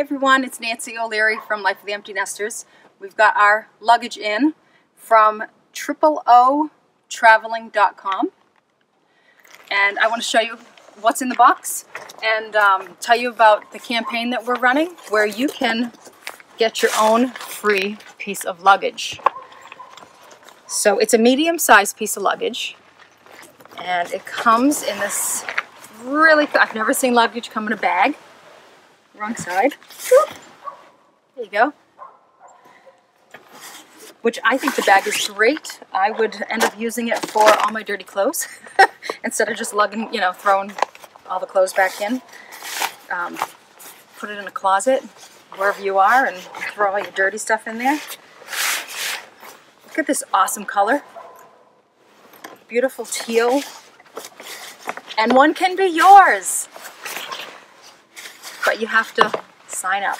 Hi everyone, it's Nancy O'Leary from Life of the Empty Nesters. We've got our luggage in from OOO Traveling.com, and I want to show you what's in the box and tell you about the campaign that we're running where you can get your own free piece of luggage. So it's a medium-sized piece of luggage, and it comes in this really, I've never seen luggage come in a bag. Wrong side. There you go. Which I think the bag is great. I would end up using it for all my dirty clothes instead of just lugging, throwing all the clothes back in. Put it in a closet wherever you are and throw all your dirty stuff in there. Look at this awesome color. Beautiful teal. And one can be yours. But you have to sign up.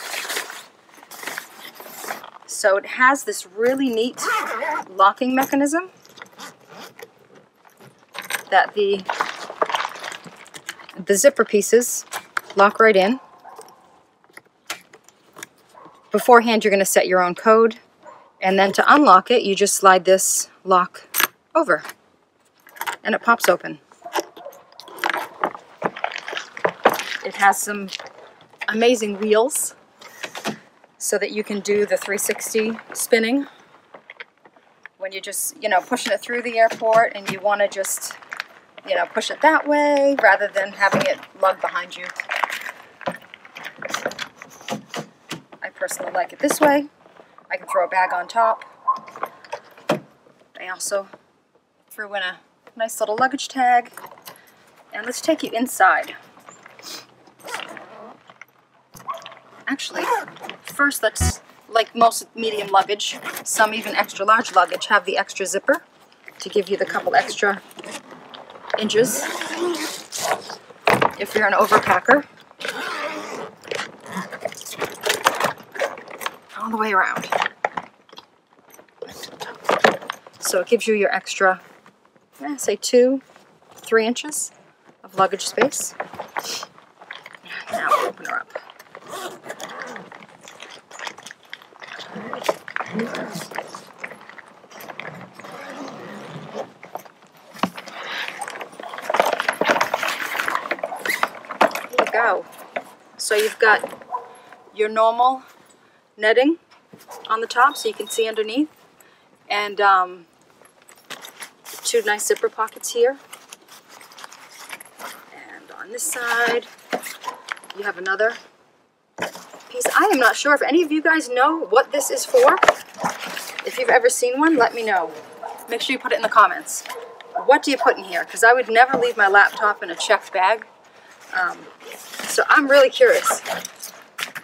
So it has this really neat locking mechanism that the zipper pieces lock right in. Beforehand, you're going to set your own code, and then to unlock it, you just slide this lock over, and it pops open. It has some amazing wheels so that you can do the 360 spinning when you're just, pushing it through the airport and you want to just, push it that way rather than having it lug behind you. I personally like it this way. I can throw a bag on top. I also threw in a nice little luggage tag. And let's take you inside. Actually, first let's, like most medium luggage, some even extra large luggage, have the extra zipper to give you the couple extra inches if you're an overpacker. All the way around. So it gives you your extra, say 2-3 inches of luggage space. Now open her up. There you go. So you've got your normal netting on the top so you can see underneath, and 2 nice zipper pockets here. And on this side you have another piece. I am not sure if any of you guys know what this is for. If you've ever seen one, let me know. Make sure you put it in the comments. What do you put in here? Because I would never leave my laptop in a checked bag. So I'm really curious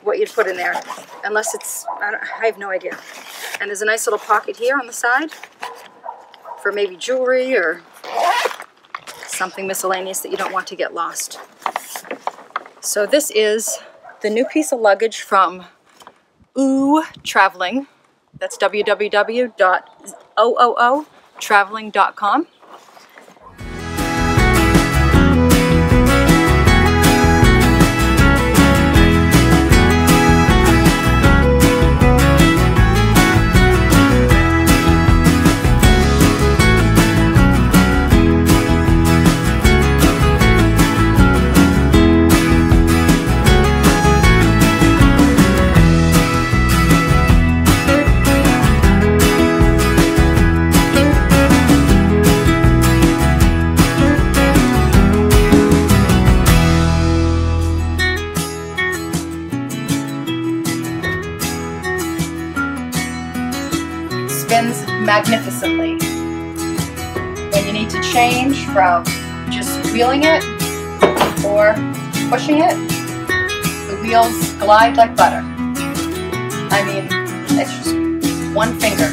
what you'd put in there. Unless it's, I have no idea. And there's a nice little pocket here on the side for maybe jewelry or something miscellaneous that you don't want to get lost. So this is the new piece of luggage from OOO Traveling. That's www.OOOtraveling.com. Spins magnificently. When you need to change from just wheeling it or pushing it, the wheels glide like butter. I mean, it's just one finger.